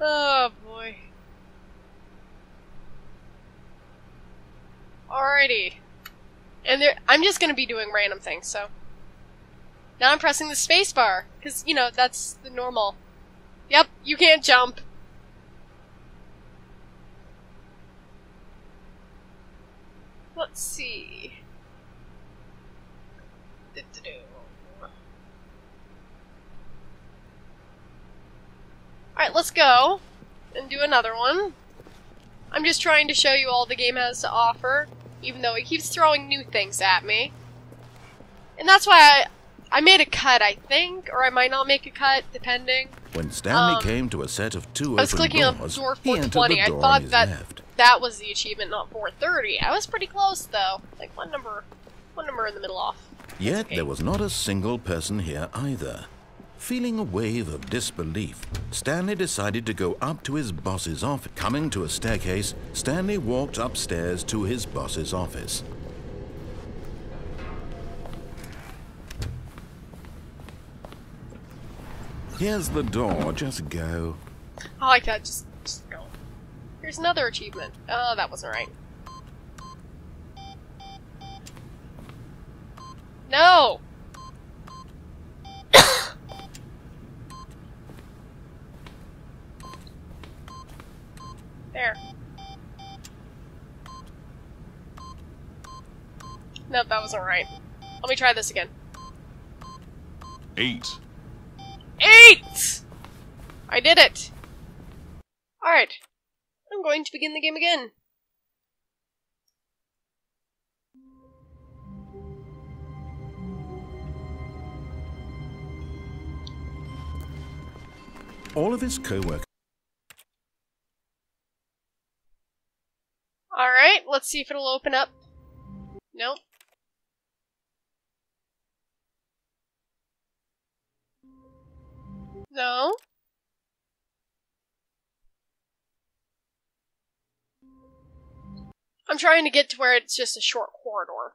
Oh boy. Alrighty. And I'm just gonna be doing random things, so. Now I'm pressing the spacebar, because, you know, that's the normal. Yep, you can't jump. Let's see. Alright, let's go and do another one. I'm just trying to show you all the game has to offer, even though it keeps throwing new things at me. And that's why I made a cut, I think, or I might not make a cut, depending. When Stanley came to a set of two I was open clicking on doors, door he entered 420. the I door on thought his that left. that was the achievement, not 430. I was pretty close, though. Like one number in the middle off. Yet Okay. there was not a single person here either. Feeling a wave of disbelief, Stanley decided to go up to his boss's office. Coming to a staircase, Stanley walked upstairs to his boss's office. Here's the door, just go. I like that, just go. Here's another achievement. Oh, that wasn't right. No! There. Nope, that wasn't right. Let me try this again. 8. 8! I did it! Alright. I'm going to begin the game again. All of his co-workers. Alright, let's see if it'll open up. Nope. No. I'm trying to get to where it's just a short corridor.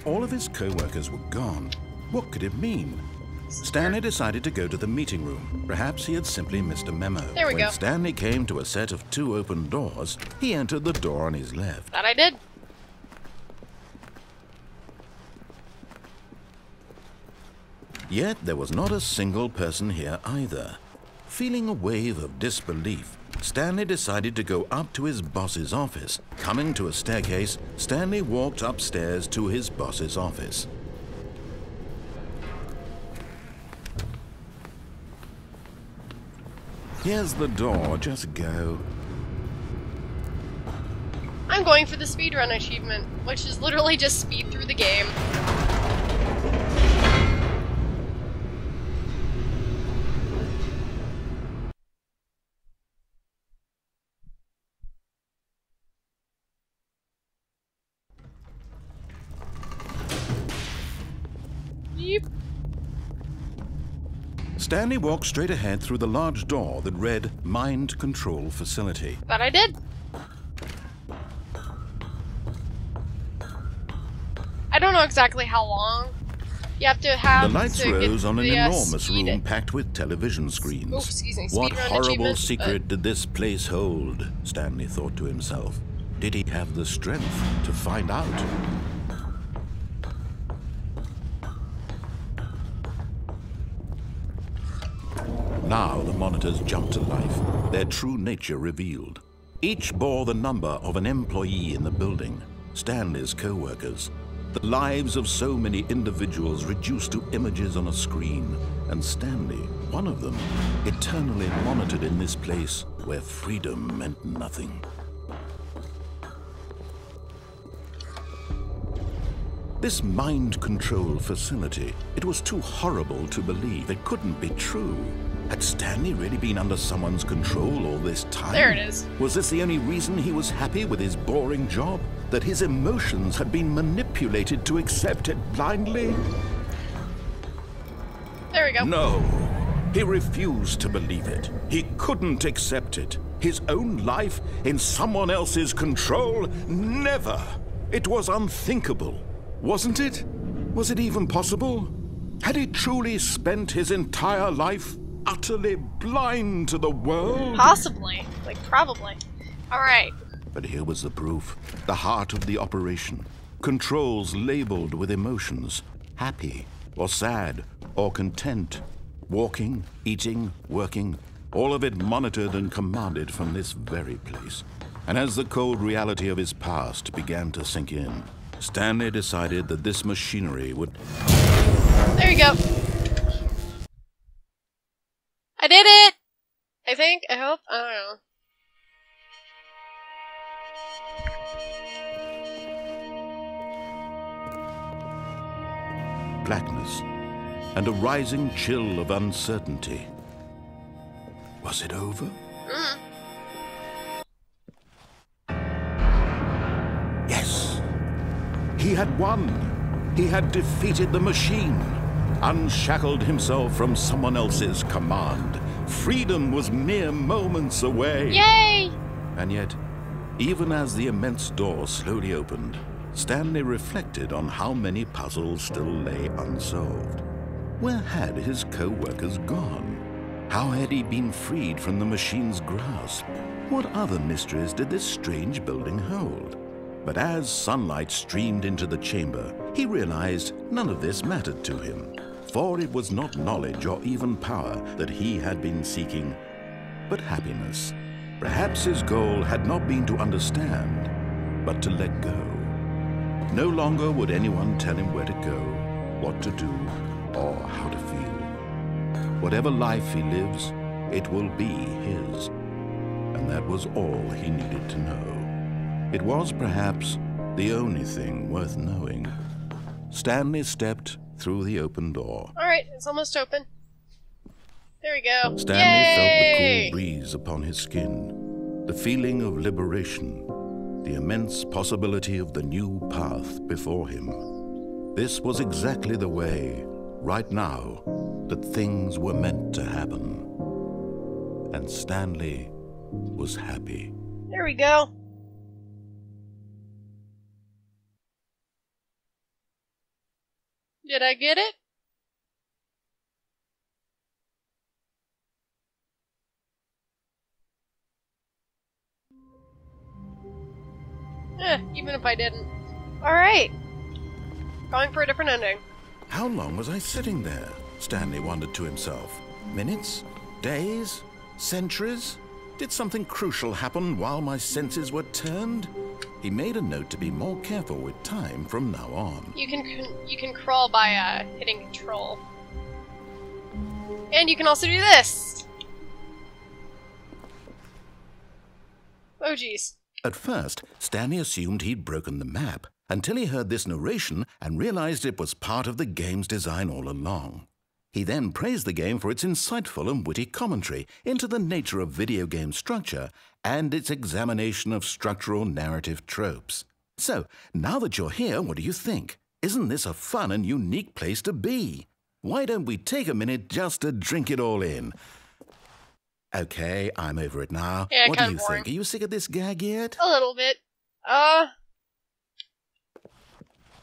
All of his co-workers were gone. What could it mean? Stanley decided to go to the meeting room. Perhaps he had simply missed a memo. There we when go. Stanley came to a set of two open doors, he entered the door on his left. That I did. Yet there was not a single person here either. Feeling a wave of disbelief, Stanley decided to go up to his boss's office. Coming to a staircase, Stanley walked upstairs to his boss's office. Here's the door, just go. I'm going for the speedrun achievement, which is literally just speed through the game. Yep. Stanley walked straight ahead through the large door that read Mind Control Facility. That I did. I don't know exactly how long you have to have. The lights to rose get on an the, enormous speed. room packed with television screens. Oh, excuse me, What speedrun horrible achievement, secret did this place hold? Stanley thought to himself. Did he have the strength to find out? Now the monitors jumped to life, their true nature revealed. Each bore the number of an employee in the building, Stanley's co-workers. The lives of so many individuals reduced to images on a screen, and Stanley, one of them, eternally monitored in this place where freedom meant nothing. This mind control facility, it was too horrible to believe. It couldn't be true. Had Stanley really been under someone's control all this time? There it is. Was this the only reason he was happy with his boring job? That his emotions had been manipulated to accept it blindly? There we go. No. He refused to believe it. He couldn't accept it. His own life in someone else's control? Never. It was unthinkable. Wasn't it? Was it even possible? Had he truly spent his entire life utterly blind to the world? Possibly. Like, probably. Alright. But here was the proof. The heart of the operation. Controls labeled with emotions. Happy, or sad, or content. Walking, eating, working. All of it monitored and commanded from this very place. And as the cold reality of his past began to sink in, Stanley decided that this machinery would... There you go. I did it! I think, I hope, I don't know. Blackness and a rising chill of uncertainty. Was it over? Yes. He had won. He had defeated the machine, unshackled himself from someone else's command. Freedom was mere moments away. Yay! And yet, even as the immense door slowly opened, Stanley reflected on how many puzzles still lay unsolved. Where had his co-workers gone? How had he been freed from the machine's grasp? What other mysteries did this strange building hold? But as sunlight streamed into the chamber, he realized none of this mattered to him. For it was not knowledge or even power that he had been seeking, but happiness. Perhaps his goal had not been to understand, but to let go. No longer would anyone tell him where to go, what to do, or how to feel. Whatever life he lives, it will be his. And that was all he needed to know. It was perhaps the only thing worth knowing. Stanley stepped through the open door. Alright, it's almost open. There we go. Stanley Yay! felt the cool breeze upon his skin, the feeling of liberation, the immense possibility of the new path before him. This was exactly the way, right now, that things were meant to happen. And Stanley was happy. There we go. Did I get it? Even if I didn't. Alright. Going for a different ending. How long was I sitting there? Stanley wondered to himself. Minutes? Days? Centuries? Did something crucial happen while my senses were turned? He made a note to be more careful with time from now on. You can crawl by hitting control. And you can also do this! Oh geez. At first, Stanley assumed he'd broken the map, until he heard this narration and realized it was part of the game's design all along. He then praised the game for its insightful and witty commentary into the nature of video game structure and its examination of structural narrative tropes. So, now that you're here, what do you think? Isn't this a fun and unique place to be? Why don't we take a minute just to drink it all in? Okay, I'm over it now. Yeah, what do you boring. think? Are you sick of this gag yet? A little bit.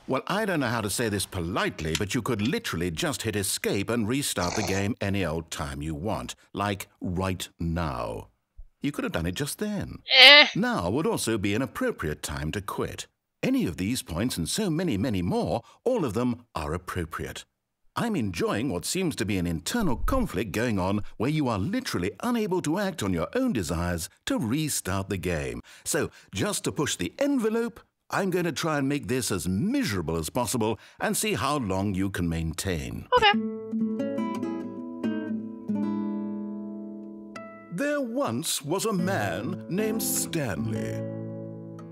Well, I don't know how to say this politely, but you could literally just hit escape and restart the game any old time you want. Like, right now. You could have done it just then. Now would also be an appropriate time to quit. Any of these points and so many, many more, all of them are appropriate. I'm enjoying what seems to be an internal conflict going on where you are literally unable to act on your own desires to restart the game. So, just to push the envelope, I'm going to try and make this as miserable as possible and see how long you can maintain. Okay. There once was a man named Stanley,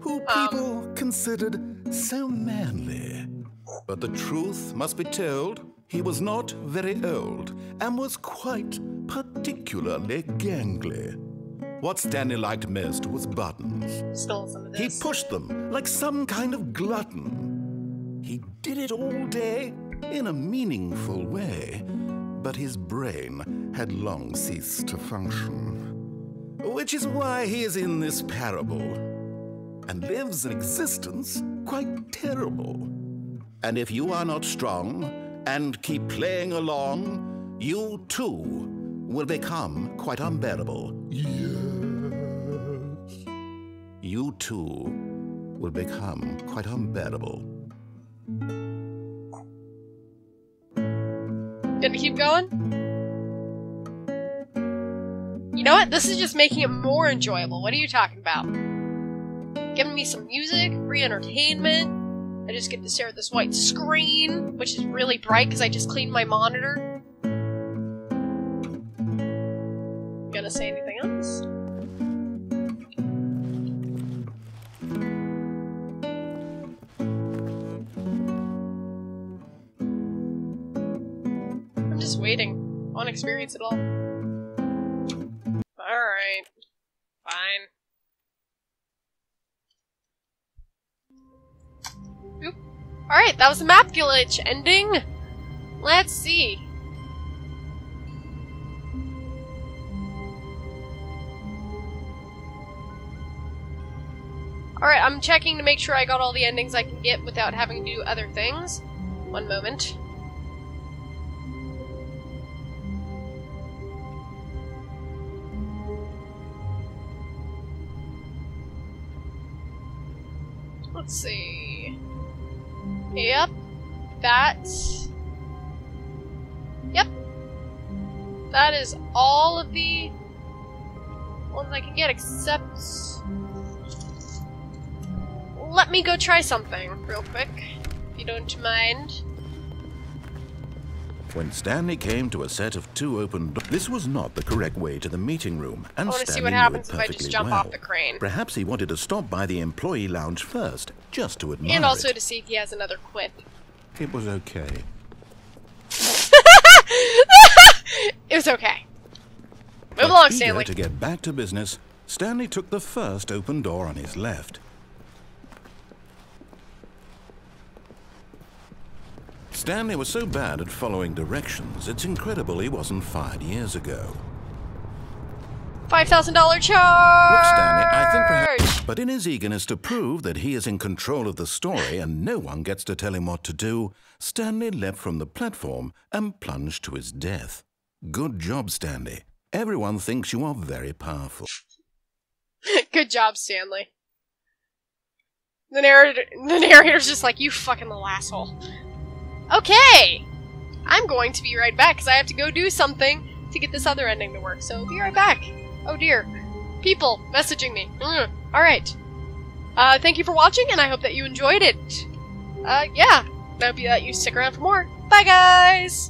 who people considered so manly. But the truth must be told, he was not very old and was quite particularly gangly. What Stanley liked most was buttons. Stole some of He this. pushed them like some kind of glutton. He did it all day in a meaningful way, but his brain had long ceased to function. Which is why he is in this parable and lives an existence quite terrible. And if you are not strong, and keep playing along, you too will become quite unbearable. Yes. You too will become quite unbearable. Gonna keep going? You know what? This is just making it more enjoyable. What are you talking about? Giving me some music, free entertainment. I just get to stare at this white screen, which is really bright because I just cleaned my monitor. Gonna say anything else? I'm just waiting. I want to experience it all. Alright. Fine. Oop. Alright, that was the map glitch ending. Let's see. Alright, I'm checking to make sure I got all the endings I can get without having to do other things. One moment. Let's see. Yep. Yep. That is all of the ones I can get, except... Let me go try something real quick, if you don't mind. When Stanley came to a set of 2 open doors, this was not the correct way to the meeting room, and I want to see Stanley what knew happens it if I just perfectly jump well. off the crane. Perhaps he wanted to stop by the employee lounge first, just to admire And also it. to see if he has another quip. It was okay. It was okay. Move But along, eager Stanley. to get back to business, Stanley took the first open door on his left. Stanley was so bad at following directions, it's incredible he wasn't fired years ago. $5,000 charge! Look, Stanley, I think perhaps... But in his eagerness to prove that he is in control of the story and no one gets to tell him what to do, Stanley leapt from the platform and plunged to his death. Good job, Stanley. Everyone thinks you are very powerful. Good job, Stanley. The narrator's just like, you fucking little asshole. Okay! I'm going to be right back, because I have to go do something to get this other ending to work, so be right back. Oh dear. People messaging me. Alright. Thank you for watching, and I hope that you enjoyed it. Yeah. I hope that you stick around for more. Bye, guys!